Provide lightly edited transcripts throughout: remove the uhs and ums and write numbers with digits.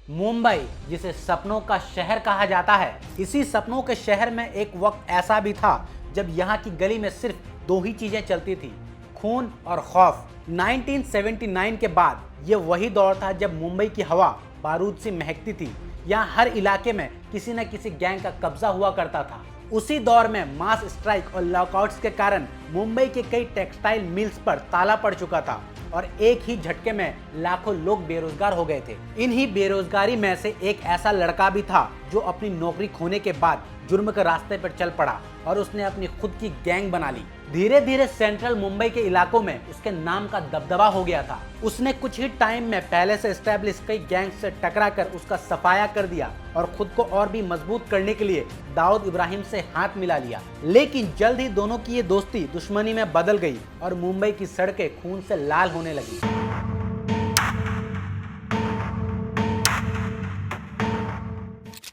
मुंबई, जिसे सपनों का शहर कहा जाता है, इसी सपनों के शहर में एक वक्त ऐसा भी था जब यहाँ की गली में सिर्फ दो ही चीजें चलती थी, खून और खौफ। 1979 के बाद ये वही दौर था जब मुंबई की हवा बारूद से महकती थी। यहाँ हर इलाके में किसी न किसी गैंग का कब्जा हुआ करता था। उसी दौर में मास स्ट्राइक और लॉकआउट्स के कारण मुंबई के कई टेक्सटाइल मिल्स पर ताला पड़ चुका था और एक ही झटके में लाखों लोग बेरोजगार हो गए थे। इन्हीं बेरोजगारी में से एक ऐसा लड़का भी था जो अपनी नौकरी खोने के बाद जुर्म के रास्ते पर चल पड़ा और उसने अपनी खुद की गैंग बना ली। धीरे धीरे सेंट्रल मुंबई के इलाकों में उसके नाम का दबदबा हो गया था। उसने कुछ ही टाइम में पहले से एस्टेब्लिश कई गैंग से टकरा कर उसका सफाया कर दिया और खुद को और भी मजबूत करने के लिए दाऊद इब्राहिम से हाथ मिला लिया। लेकिन जल्द ही दोनों की ये दोस्ती दुश्मनी में बदल गई और मुंबई की सड़कें खून से लाल होने लगी।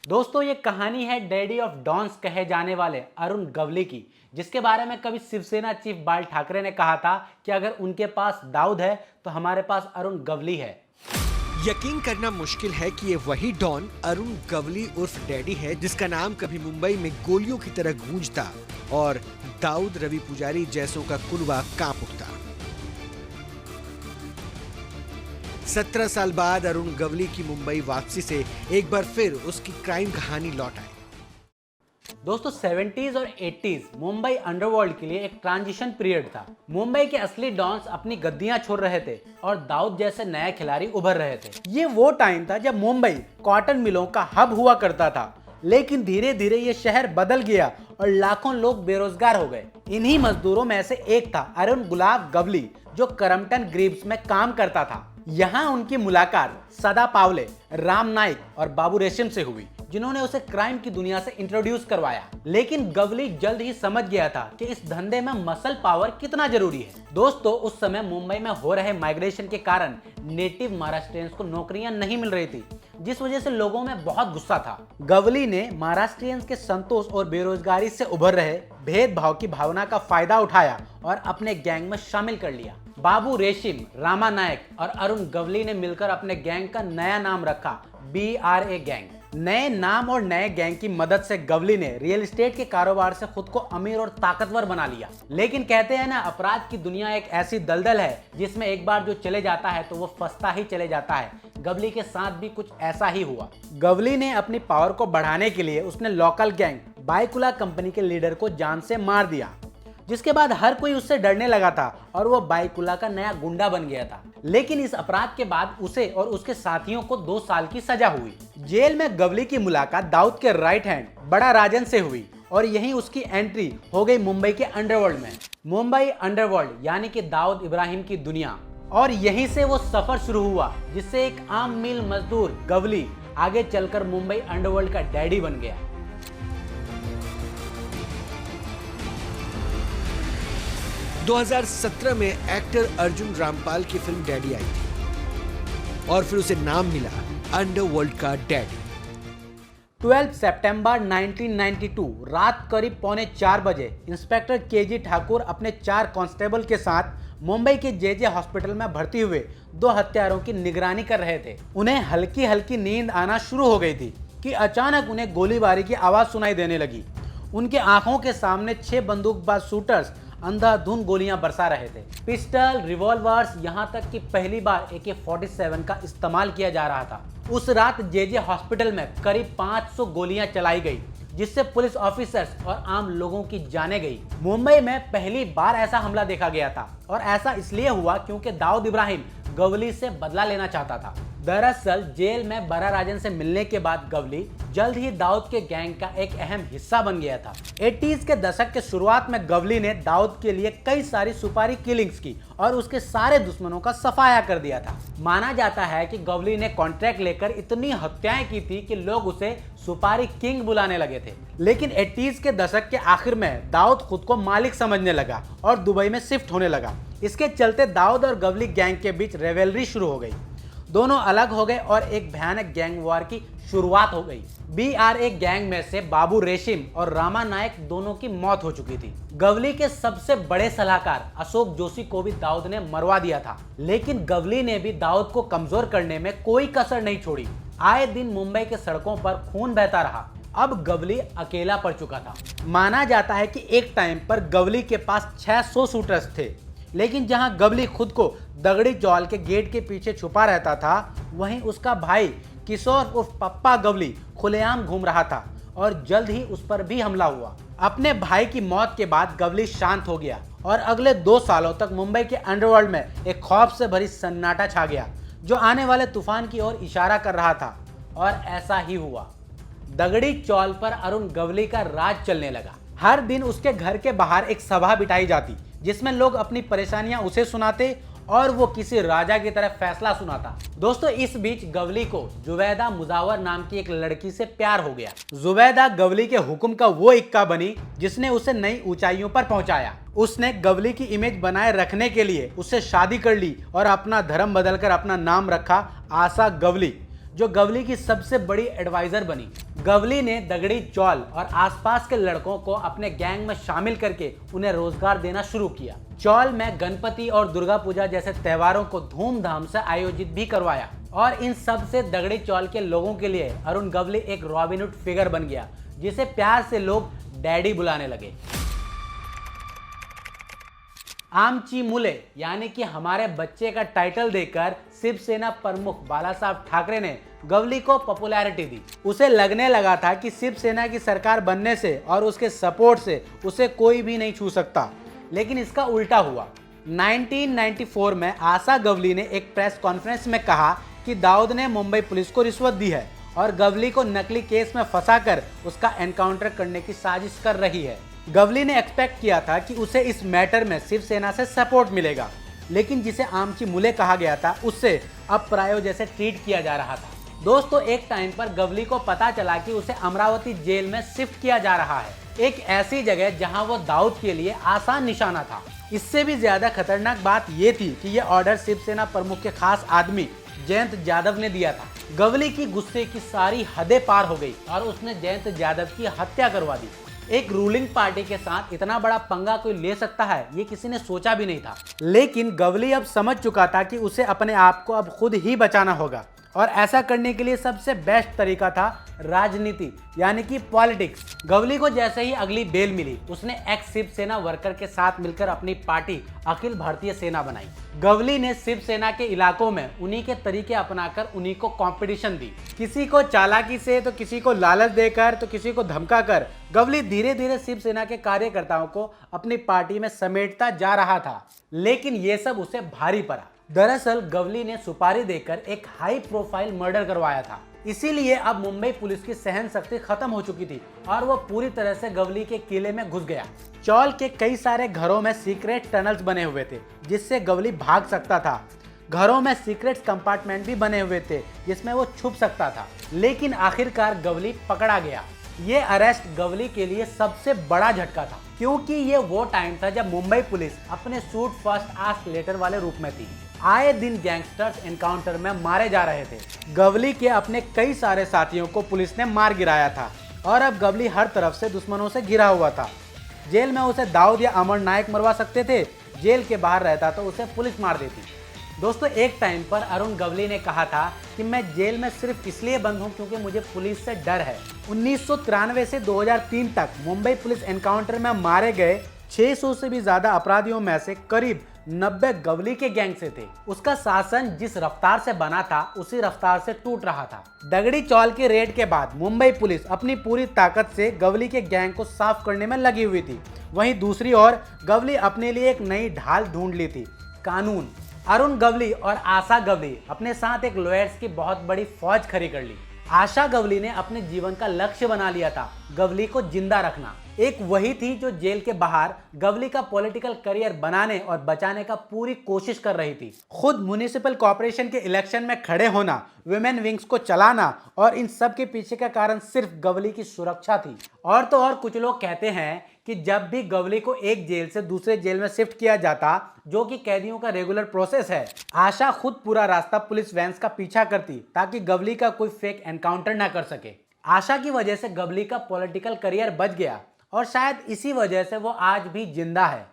दोस्तों, ये कहानी है डैडी ऑफ डॉन्स कहे जाने वाले अरुण गवली की, जिसके बारे में कभी शिवसेना चीफ बाल ठाकरे ने कहा था कि अगर उनके पास दाऊद है तो हमारे पास अरुण गवली है। यकीन करना मुश्किल है कि ये वही डॉन अरुण गवली उर्फ डैडी है जिसका नाम कभी मुंबई में गोलियों की तरह गूंजता और दाऊद रवि पुजारी जैसों का कुनबा कांप उठता। 17 साल बाद अरुण गवली की मुंबई वापसी से एक बार फिर उसकी क्राइम कहानी लौट आई। दोस्तों, 70s और 80s मुंबई अंडरवर्ल्ड के लिए एक ट्रांजिशन पीरियड था। मुंबई के असली डॉन्स अपनी गद्दियां छोड़ रहे थे और दाऊद जैसे नए खिलाड़ी उभर रहे थे। ये वो टाइम था जब मुंबई कॉटन मिलों का हब हुआ करता था, लेकिन धीरे धीरे ये शहर बदल गया और लाखों लोग बेरोजगार हो गए। इन्हीं मजदूरों में से एक था अरुण गुलाब गवली, जो करम्पटन ग्रीव्स में काम करता था। यहाँ उनकी मुलाकात सदा पावले, राम नाइक और बाबू रेशम से हुई, जिन्होंने उसे क्राइम की दुनिया से इंट्रोड्यूस करवाया। लेकिन गवली जल्द ही समझ गया था कि इस धंधे में मसल पावर कितना जरूरी है। दोस्तों, उस समय मुंबई में हो रहे माइग्रेशन के कारण नेटिव महाराष्ट्रियंस को नौकरियां नहीं मिल रही थी, जिस वजह से लोगों में बहुत गुस्सा था। गवली ने महाराष्ट्रियंस के संतोष और बेरोजगारी से उभर रहे भेदभाव की भावना का फायदा उठाया और अपने गैंग में शामिल कर लिया। बाबू रेशिम, रामा नायक और अरुण गवली ने मिलकर अपने गैंग का नया नाम रखा, BRA गैंग। नए नाम और नए गैंग की मदद से गवली ने रियल एस्टेट के कारोबार से खुद को अमीर और ताकतवर बना लिया। लेकिन कहते हैं ना, अपराध की दुनिया एक ऐसी दलदल है जिसमें एक बार जो चले जाता है तो वो फंसता ही चले जाता है। गवली के साथ भी कुछ ऐसा ही हुआ। गवली ने अपनी पावर को बढ़ाने के लिए उसने लोकल गैंग बायकुला कंपनी के लीडर को जान से मार दिया, जिसके बाद हर कोई उससे डरने लगा था और वो बायकुला का नया गुंडा बन गया था। लेकिन इस अपराध के बाद उसे और उसके साथियों को 2 साल की सजा हुई। जेल में गवली की मुलाकात दाऊद के राइट हैंड बड़ा राजन से हुई और यहीं उसकी एंट्री हो गई मुंबई के अंडरवर्ल्ड में। मुंबई अंडरवर्ल्ड यानी कि दाऊद इब्राहिम की दुनिया, और यहीं से वो सफर शुरू हुआ जिससे एक आम मिल मजदूर गवली आगे चलकर मुंबई अंडरवर्ल्ड का डैडी बन गया। 2017 में एक्टर अर्जुन रामपाल की फिल्म डैडी आई थी और फिर उसे नाम मिला अंडरवर्ल्ड का डैडी। 12 सितंबर 1992 रात करीब 3:45 बजे इंस्पेक्टर KG ठाकुर अपने 4 कांस्टेबल के साथ मुंबई के JJ हॉस्पिटल में भर्ती हुए 2 हत्यारों की निगरानी कर रहे थे। उन्हें हल्की हल्की नींद आना शुरू हो गई थी कि अचानक उन्हें गोलीबारी की आवाज सुनाई देने लगी। उनके आंखों के सामने 6 बंदूकबाज शूटर्स अंधाधुंध गोलियां बरसा रहे थे। पिस्टल, रिवॉल्वर्स, यहां तक कि पहली बार AK-47 का इस्तेमाल किया जा रहा था। उस रात JJ हॉस्पिटल में करीब 500 गोलियां चलाई गई, जिससे पुलिस ऑफिसर्स और आम लोगों की जानें गई। मुंबई में पहली बार ऐसा हमला देखा गया था और ऐसा इसलिए हुआ क्योंकि दाऊद इब्राहिम गवली से बदला लेना चाहता था। दरअसल जेल में बड़ा राजन से मिलने के बाद गवली जल्द ही दाऊद के गैंग का एक अहम हिस्सा बन गया था। 80s के दशक के शुरुआत में गवली ने दाऊद के लिए कई सारी सुपारी किलिंग्स की और उसके सारे दुश्मनों का सफाया कर दिया था। माना जाता है कि गवली ने कॉन्ट्रैक्ट लेकर इतनी हत्याएं की थी कि लोग उसे सुपारी किंग बुलाने लगे थे। लेकिन 80s के दशक के आखिर में दाऊद खुद को मालिक समझने लगा और दुबई में शिफ्ट होने लगा। इसके चलते दाऊद और गवली गैंग के बीच रेवेलरी शुरू हो गई। दोनों अलग हो गए और एक भयानक गैंग वॉर की शुरुआत हो गई। BRA गैंग में से बाबू रेशिम और रामा नायक दोनों की मौत हो चुकी थी। गवली के सबसे बड़े सलाहकार अशोक जोशी को भी दाऊद ने मरवा दिया था, लेकिन गवली ने भी दाऊद को कमजोर करने में कोई कसर नहीं छोड़ी। आए दिन मुंबई के सड़कों पर खून बहता रहा। अब गवली अकेला पड़ चुका था। माना जाता है कि एक टाइम पर गवली के पास 600 शूटर्स थे, लेकिन जहां गवली खुद को दगड़ी चौल के गेट के पीछे छुपा रहता था, वहीं उसका भाई किशोर उर्फ पप्पा गवली खुलेआम घूम रहा था और जल्द ही उस पर भी हमला हुआ। अपने भाई की मौत के बाद गवली शांत हो गया और अगले 2 सालों तक मुंबई के अंडरवर्ल्ड में एक खौफ से भरी सन्नाटा छा गया, जो आने वाले तूफान की ओर इशारा कर रहा था। और ऐसा ही हुआ। दगड़ी चौल पर अरुण गवली का राज चलने लगा। हर दिन उसके घर के बाहर एक सभा बिठाई जाती, जिसमें लोग अपनी परेशानियां उसे सुनाते और वो किसी राजा की तरह फैसला सुनाता। दोस्तों, इस बीच गवली को जुबैदा मुजावर नाम की एक लड़की से प्यार हो गया। जुबैदा गवली के हुक्म का वो इक्का बनी जिसने उसे नई ऊंचाइयों पर पहुंचाया। उसने गवली की इमेज बनाए रखने के लिए उससे शादी कर ली और अपना धर्म बदलकर अपना नाम रखा आशा गवली, जो गवली की सबसे बड़ी एडवाइजर बनी। गवली ने दगड़ी चौल और आसपास के लड़कों को अपने गैंग में शामिल करके उन्हें रोजगार देना शुरू किया। चौल में गणपति और दुर्गा पूजा जैसे त्योहारों को धूमधाम से आयोजित भी करवाया और इन सब से दगड़ी चौल के लोगों के लिए अरुण गवली एक रॉबिनहुड फिगर बन गया, जिसे प्यार से लोग डैडी बुलाने लगे। आमची मुले यानी कि हमारे बच्चे का टाइटल देकर शिवसेना प्रमुख बाला साहब ठाकरे ने गवली को पॉपुलैरिटी दी। उसे लगने लगा था कि शिवसेना की सरकार बनने से और उसके सपोर्ट से उसे कोई भी नहीं छू सकता, लेकिन इसका उल्टा हुआ। 1994 में आशा गवली ने एक प्रेस कॉन्फ्रेंस में कहा कि दाऊद ने मुंबई पुलिस को रिश्वत दी है और गवली को नकली केस में फंसाकर उसका एनकाउंटर करने की साजिश कर रही है। गवली ने एक्सपेक्ट किया था कि उसे इस मैटर में शिवसेना से सपोर्ट मिलेगा, लेकिन जिसे आमची मुले कहा गया था उससे अप्रायो जैसे ट्रीट किया जा रहा था। दोस्तों, एक टाइम पर गवली को पता चला कि उसे अमरावती जेल में शिफ्ट किया जा रहा है, एक ऐसी जगह जहां वो दाऊद के लिए आसान निशाना था। इससे भी ज्यादा खतरनाक बात ये थी कि यह ऑर्डर शिवसेना प्रमुख के खास आदमी जयंत यादव ने दिया था। गवली की गुस्से की सारी हदें पार हो गई और उसने जयंत यादव की हत्या करवा दी। एक रूलिंग पार्टी के साथ इतना बड़ा पंगा कोई ले सकता है, ये किसी ने सोचा भी नहीं था। लेकिन गवली अब समझ चुका था कि उसे अपने आप को अब खुद ही बचाना होगा और ऐसा करने के लिए सबसे बेस्ट तरीका था राजनीति, यानी कि पॉलिटिक्स। गवली को जैसे ही अगली बेल मिली, उसने एक्स शिवसेना वर्कर के साथ मिलकर अपनी पार्टी अखिल भारतीय सेना बनाई। गवली ने शिवसेना के इलाकों में उन्हीं के तरीके अपनाकर उन्हीं को कंपटीशन दी, किसी को चालाकी से तो किसी को लालच देकर तो किसी को धमकाकर। गवली धीरे धीरे शिवसेना के कार्यकर्ताओं को अपनी पार्टी में समेटता जा रहा था, लेकिन ये सब उसे भारी पड़ा। दरअसल गवली ने सुपारी देकर एक हाई प्रोफाइल मर्डर करवाया था, इसीलिए अब मुंबई पुलिस की सहन शक्ति खत्म हो चुकी थी और वो पूरी तरह से गवली के किले में घुस गया। चौल के कई सारे घरों में सीक्रेट टनल्स बने हुए थे जिससे गवली भाग सकता था। घरों में सीक्रेट कंपार्टमेंट भी बने हुए थे जिसमें वो छुप सकता था, लेकिन आखिरकार गवली पकड़ा गया। ये अरेस्ट गवली के लिए सबसे बड़ा झटका था, क्योंकि ये वो टाइम था जब मुंबई पुलिस अपने शूट फर्स्ट आस्क लेटर वाले रूप में थी। आए दिन गैंगस्टर्स एनकाउंटर में मारे जा रहे थे। गवली के अपने कई सारे साथियों को पुलिस ने मार गिराया था और अब गवली हर तरफ से दुश्मनों से घिरा हुआ था। जेल में उसे दाऊद या अमर नायक मरवा सकते थे, जेल के बाहर रहता तो उसे पुलिस मार देती। दोस्तों, एक टाइम पर अरुण गवली ने कहा था कि मैं जेल में सिर्फ इसलिए बंद हूं क्योंकि मुझे पुलिस से डर है। 1993 से 2003 तक मुंबई पुलिस एनकाउंटर में मारे गए 600 से भी ज्यादा अपराधियों में से करीब 90 गवली के गैंग से थे। उसका शासन जिस रफ्तार से बना था उसी रफ्तार से टूट रहा था। दगड़ी चौल के रेड के बाद मुंबई पुलिस अपनी पूरी ताकत से गवली के गैंग को साफ करने में लगी हुई थी। वहीं दूसरी ओर गवली अपने लिए एक नई ढाल ढूंढ ली थी, कानून। अरुण गवली और आशा गवली अपने साथ एक लॉयर्स की बहुत बड़ी फौज खड़ी कर ली। आशा गवली ने अपने जीवन का लक्ष्य बना लिया था गवली को जिंदा रखना, एक वही थी जो जेल के बाहर गवली का पॉलिटिकल करियर बनाने और बचाने का पूरी कोशिश कर रही थी। खुद म्युनिसिपल कॉर्पोरेशन के इलेक्शन में खड़े होना, विमेन विंग्स को चलाना और इन सब के पीछे का कारण सिर्फ गवली की सुरक्षा थी। और तो और कुछ लोग कहते हैं कि जब भी गवली को एक जेल से दूसरे जेल में शिफ्ट किया जाता, जो कि कैदियों का रेगुलर प्रोसेस है, आशा खुद पूरा रास्ता पुलिस वैन्स का पीछा करती ताकि गवली का कोई फेक एनकाउंटर ना कर सके। आशा की वजह से गवली का पॉलिटिकल करियर बच गया और शायद इसी वजह से वो आज भी जिंदा है।